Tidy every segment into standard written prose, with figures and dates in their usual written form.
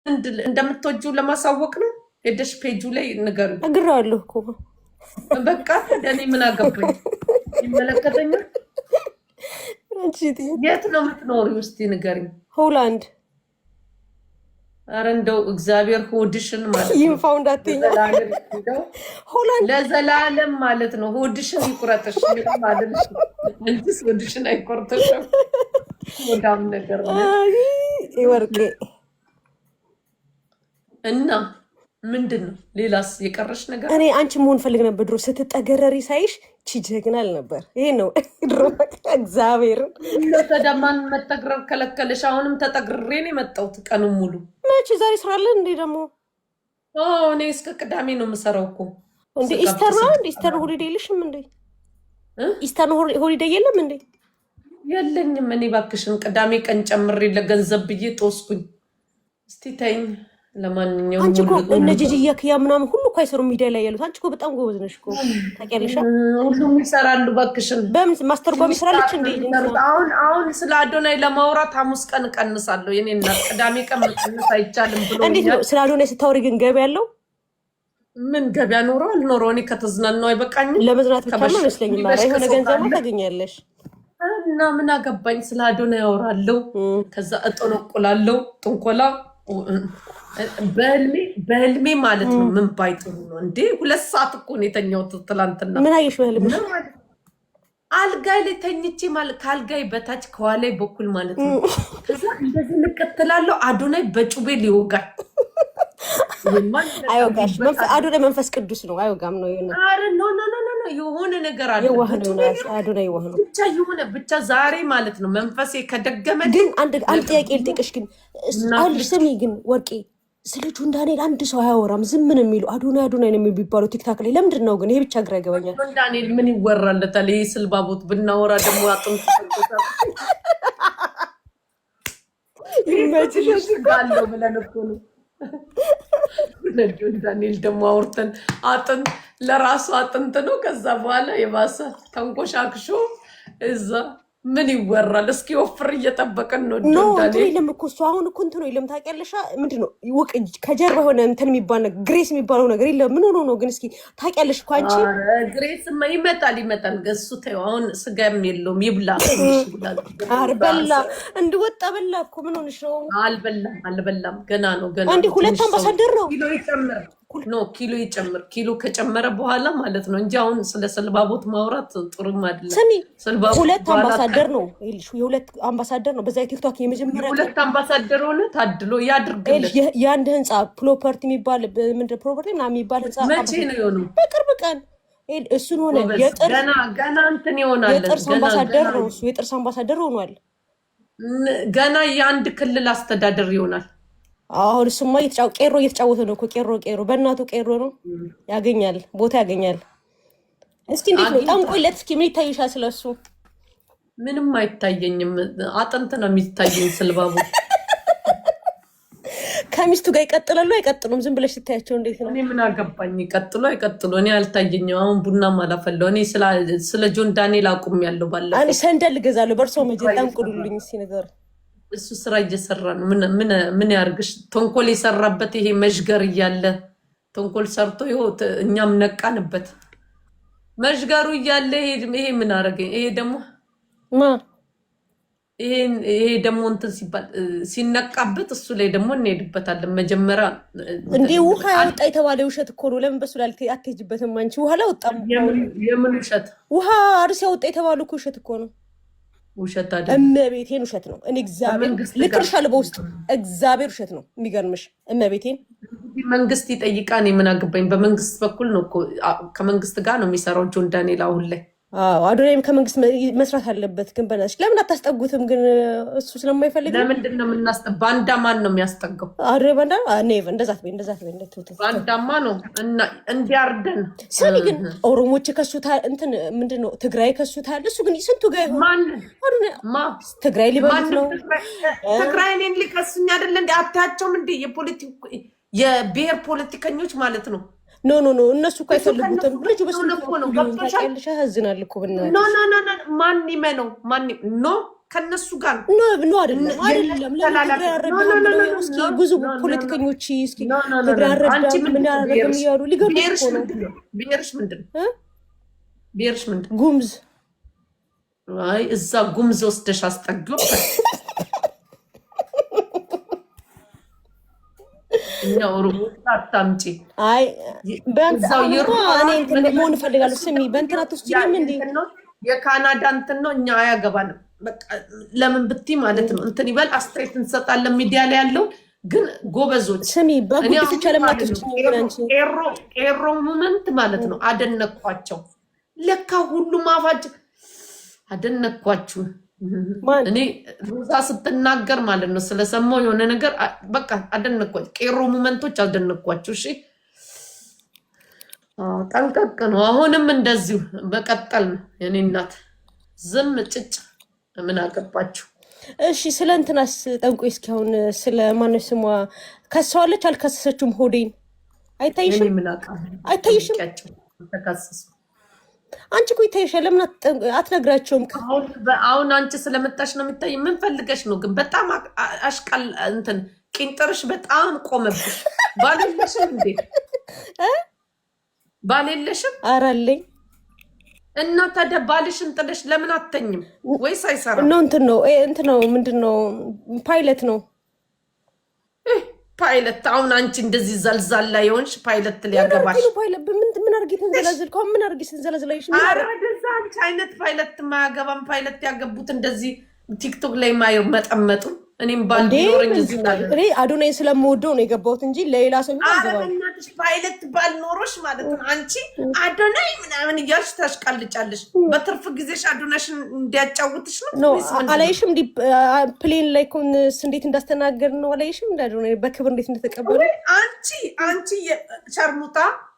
እንደምትወጂው ለማሳወቅ ነው። ሄደሽ ፔጁ ላይ ንገሩ። እግራለሁ እኮ በቃ እኔ ምን አገባኝ? ይመለከተኛል። የት ነው የምትኖሪው? እስኪ ንገሪኝ። ሆላንድ። ኧረ እንደው እግዚአብሔር ሆድሽን ማለት ነው ይንፋው እንዳትይኝ። ሆላንድ ለዘላለም ማለት ነው ሆድሽን ይቁረጥሽ ማለት ነው እንጂ ሆድሽን አይቆርጥሽም። ወዳም ነገር ነው ይወርቄ እና ምንድን ነው ሌላስ የቀረሽ ነገር? እኔ አንቺ መሆን ፈልግ ነበር ድሮ ስትጠገረሪ ሳይሽ ቺጀግናል ነበር። ይሄ ነው ድሮ እግዚአብሔር ተደማን መጠግረር ከለከለሽ። አሁንም ተጠግሬ ነው የመጣሁት ቀኑን ሙሉ። መቼ ዛሬ ስራ አለ እንዴ ደግሞ? እኔ እስከ ቅዳሜ ነው የምሰራው እኮ እንዴ። ኢስተር ነው እንዴ? ኢስተር ሆሊዴይ የለሽም እንዴ? ኢስተር ሆሊዴይ የለም እንዴ? የለኝም። እኔ እባክሽን ቅዳሜ ቀን ጨምሬ ለገንዘብ ብዬ ጦስኩኝ። እስቲ ተይኝ። ለማንኛውም አንቺ እኮ እነ ጂጂያ ክያ ምናምን ሁሉ እኮ አይሰሩ ሚዲያ ላይ ያሉት። አንቺ እኮ በጣም ጎበዝ ነሽ እኮ ታውቂያለሽ። ሁሉም ይሰራሉ እባክሽን። በምን ማስተርጓም ይሰራለች እንዴ? አሁን ስለ አዶናይ ለማውራት ሐሙስ ቀን ቀንሳለሁ። የኔ እናት ቅዳሜ ቀን መቀነስ አይቻልም ብሎ እንዴት ነው ስለ አዶናይ ስታወሪ ግን ገበያ ያለው? ምን ገበያ ኖረው አልኖረው እኔ ከተዝናናው አይበቃኝም? ለመዝናት ብቻ ነው መስለኝ። ማለት የሆነ ገንዘብ ታገኛለሽ እና ምን አገባኝ? ስለ አዶናይ ያወራለሁ፣ ከዛ እጠነቁላለሁ። ጥንቆላ በህልሜ ማለት ነው። ምን ባይጥሩ ነው እንዴ? 2 ሰዓት እኮ ነው የተኛሁት ትላንትና። ምን አየሽ በህልምሽ? አልጋይ ላይ ተኝቼ ማለት ከአልጋይ በታች ከኋላይ በኩል ማለት ነው። ከዛ እንደዚህ ልቀጥላለሁ። አዶናይ በጩቤ ሊወጋኝ። አይወጋሽ። አዶናይ መንፈስ ቅዱስ ነው፣ አይወጋም ነው። አረ ኖ የሆነ ነገር አለ። አዶናይ የዋህ ነው ብቻ ዛሬ ማለት ነው መንፈሴ ከደገመ። ግን አንድ ጥያቄ ልጠይቅሽ ግን አልሽ። ስሚ ግን ወርቄ ስለ ጆን ዳንኤል አንድ ሰው አያወራም፣ ዝም ምን የሚሉ አዶናይ ነው የሚባለው ቲክታክ ላይ። ለምንድን ነው ግን? ይሄ ብቻ ግራ ይገባኛል። ጆን ዳንኤል ምን ይወራለታል? ይሄ ስልባቦት ብናወራ ደግሞ አጥንት ይመችሻል ብለን እኮ ነው። ጆን ዳንኤል ደግሞ አውርተን አጥንት ለራሱ አጥንት ነው። ከዛ በኋላ የባሰ ተንኮሻክሾ እዛ ምን ይወራል? እስኪ ወፍር እየጠበቀን ነው። ጆን ዳንኤል የለም እኮ እሱ አሁን እኮ እንትን ነው የለም። ታውቂያለሽ ምንድን ነው ከጀርባ የሆነ እንትን የሚባል ነገር ግሬስ የሚባለው ነገር የለም። ምን ሆኖ ነው ግን? እስኪ ታውቂያለሽ እኮ አንቺ። ግሬስማ ይመጣል ገሱ ተይው። አሁን ስጋም የለውም ይብላ። በላ እንድወጣ በላ እኮ። ምን ሆነሽ ነው? አልበላም ገና ነው። አንዴ 2 አምባሳደር ነው። ኪሎ ይጨምር። ኪሎ ከጨመረ በኋላ ማለት ነው እንጂ አሁን ስለ ስልባቦት ማውራት ጥሩም አይደለም። ስሚ 2 አምባሳደር ነው ይልሽ። የ2 አምባሳደር ነው በዛ ቲክቶክ የመጀመሪያ 2 አምባሳደር ሆነ ታድሎ ያድርግልሽ። የአንድ ህንጻ ፕሮፐርቲ የሚባል ምንድን ፕሮፐርቲ ምናምን የሚባል ህንጻ መቼ ነው የሆነው? በቅርብ ቀን እሱን ሆነ። ገና እንትን ይሆናል። የጥርስ አምባሳደር ነው እሱ። የጥርስ አምባሳደር ሆኗል። ገና የአንድ ክልል አስተዳደር ይሆናል። አሁን እሱማ ቄሮ እየተጫወተ ነው እኮ። ቄሮ በእናቱ ቄሮ ነው። ያገኛል፣ ቦታ ያገኛል። እስኪ እንዴት ነው ጠንቆይለት? እስኪ ምን ይታይሻል ስለሱ? ምንም አይታየኝም። አጥንት ነው የሚታየኝ። ስልባቡ ከሚስቱ ጋር ይቀጥላሉ አይቀጥሉም? ዝም ብለሽ ስታያቸው እንዴት ነው? እኔ ምን አገባኝ? ይቀጥሉ አይቀጥሉ እኔ አልታየኝም። አሁን ቡናም አላፈለው። እኔ ስለ ጆን ዳንኤል አቁም ያለው ባለፈው። እኔ ሰንደል እገዛለሁ። በእርሶ መጀ ጠንቁሉልኝ እስኪ ነገር። እሱ ስራ እየሰራ ነው። ምን ያርግሽ? ተንኮል የሰራበት ይሄ መዥገር እያለ ተንኮል ሰርቶ እኛም ነቃንበት። መዥገሩ እያለ ይሄ ምን አረገኝ? ይሄ ደግሞ እንትን ሲባል ሲነቃበት እሱ ላይ ደግሞ እንሄድበታለን። መጀመሪያ እንዲህ ውሃ ያወጣ የተባለ ውሸት እኮ ነው። ለምን በሱ ላይ አትሄጂበትም አንቺ? ውሃ አላወጣም። የምን ውሸት? ውሃ አርሲ ያወጣ የተባለ እኮ ውሸት እኮ ነው። ውሸት አይደለም። እመቤቴን ውሸት ነው። እኔ እግዚአብሔር ልክርሻለሁ በውስጥ እግዚአብሔር ውሸት ነው። የሚገርምሽ እመቤቴን መንግስት ይጠይቃል። እኔ ምን አገባኝ? በመንግስት በኩል ነው እኮ ከመንግስት ጋር ነው የሚሰራው ጆን ዳንኤል አሁን ላይ። አዶናይም ከመንግስት መስራት አለበት። ግን በናትሽ ለምን አታስጠጉትም? ግን እሱ ስለማይፈልግ ለምንድን ነው ባንዳ ማን ነው የሚያስጠጋው? አዶናይ ባንዳ እንደዛ ባንዳማ ነው እንዲያርደን። ስሚ ግን ኦሮሞች ከሱታል፣ እንትን ምንድን ነው ትግራይ ከሱታል። እሱ ግን ስንቱ ጋር ይሆን? ትግራይ ሊበሉት ነው። ትግራይ እኔን ሊከሱኝ አይደለ እንዲ አታያቸውም እንዲ የብሔር ፖለቲከኞች ማለት ነው። ኖ እነሱ እኮ አይፈልጉትም። ልጁ በስልሽ ያዝናል እኮ ብና ማን ይመነው? ኖ ከነሱ ጋር ኖ አይደለም እስኪ ብዙ ፖለቲከኞች እስኪ ትግራይ አረዳም ምን ያደርግም ይያሉ ሊገርም ነው። ብሔርሽ ምንድን ጉምዝ አይ እዛ ጉምዝ ወስደሽ አስጠግው ነው ሩታ አታምጪ። አይ በእንታው እኔ እንትን መሆን እፈልጋለሁ። ስሚ በእንትናት ውስጥ እንዴ የካናዳ እንትን ነው እኛ አያገባንም። በቃ ለምን ብትይ ማለት ነው እንትን ይበል አስተያየት እንሰጣለን ሚዲያ ላይ ያለው ግን ጎበዞች ስሚ በጉዲት ቻለምናት ቄሮ ሙመንት ማለት ነው አደነቅኳቸው። ለካ ሁሉም አፋጭ አደነቅኳችሁ። እኔ ሮዛ ስትናገር ማለት ነው ስለሰማው የሆነ ነገር በቃ አደነቅኳቸው። ቄሮ ሙመንቶች አደነቅኳችሁ። እሺ ጠንቀቅ ነው። አሁንም እንደዚሁ በቀጠል ነው የኔ እናት ዝም ጭጭ ምን አገባችሁ? እሺ ስለ እንትናስ ጠንቆይ እስኪ አሁን ስለ ማነው ስሟ ከሰዋለች አልከሰሰችም? ሆዴን አይታይሽም? አይታይሽም? ተከሰሱ አንቺ እኮ ይታይሻል። ለምን አትነግራቸውም? አሁን አንቺ ስለመጣሽ ነው የሚታይ። ምን ፈልገሽ ነው ግን? በጣም አሽቃል እንትን ቂንጥርሽ በጣም ቆመብሽ። ባልየለሽም እንዴ? ባልየለሽም? ኧረ አለኝ። እና ታዲያ ባልሽን ጥለሽ ለምን አተኝም? ወይስ አይሰራም? ነው እንትን ነው ምንድን ነው ፓይለት ነው ፓይለት። አሁን አንቺ እንደዚህ ዘልዛላ የሆንሽ ፓይለት ሊያገባሽ ምን አድርጌ ተንዘላዝል? ምን አድርጌ ተንዘላዝላይሽ? ኧረ ወደዛ አንቺ አይነት ፓይለት ማያገባም። ፓይለት ያገቡት እንደዚህ ቲክቶክ ላይ ማይመጠመጡ። እኔም ባል ቢኖረኝ እዚህ ማለት እኔ አዶናይ ስለምወደው ነው የገባሁት እንጂ ለሌላ ሰው እናትሽ ፓይለት ባል ኖሮሽ ማለት ነው አንቺ አዶናይ ምናምን እያልሽ ታሽቃልጫለሽ። በትርፍ ጊዜሽ አዶናይሽን እንዲያጫውትሽ ነው። አላይሽም? ፕሌን ላይ ኮንስ እንዴት እንዳስተናገድ ነው አላይሽም? እንዳዶናይ በክብር እንዴት እንደተቀበሉ። አንቺ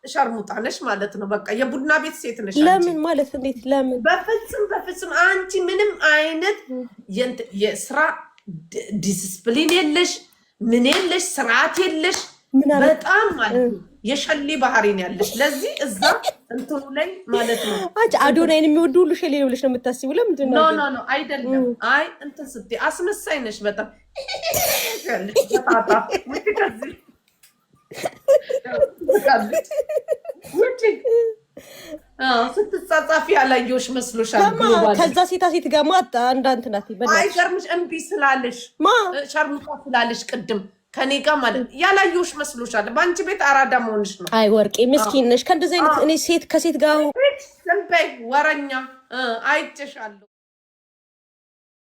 ሸርሙጣ ነሽ ማለት ነው። በቃ የቡድና ቤት ሴት ነሽ። ለምን ማለት እንዴት? ለምን? በፍጹም አንቺ ምንም አይነት የስራ ዲስፕሊን የለሽ፣ ምን የለሽ፣ ስርዓት የለሽ። በጣም ማለት ነው የሸሌ ባህሪን ያለሽ። ለዚህ እዛ እንትኑ ላይ ማለት ነው አዶናይን የሚወዱ ሁሉ ሸሌ ነው ብለሽ ነው የምታስቡ? ለምንድን ነው? ኖ አይደለም። አይ እንትን ስትይ አስመሳይ ነሽ በጣም ያለሽ ታታ ከዚህ ስትጻጻፊ ያላየሁሽ መስሎሻል? ከዛ ሴት ጋር ማጣ አንዳንት ናት። አይገርምሽ? እምቢ ስላለሽ ሸርሙጣ ስላለሽ ቅድም ከኔ ጋር ማለት ያላየሁሽ መስሎሻል? በአንቺ ቤት አራዳ መሆንሽ ነው። አይ ወርቄ ምስኪን ነሽ። ከእንደዚህ አይነት እኔ ከሴት ጋር ወረኛ አይቼሻለሁ።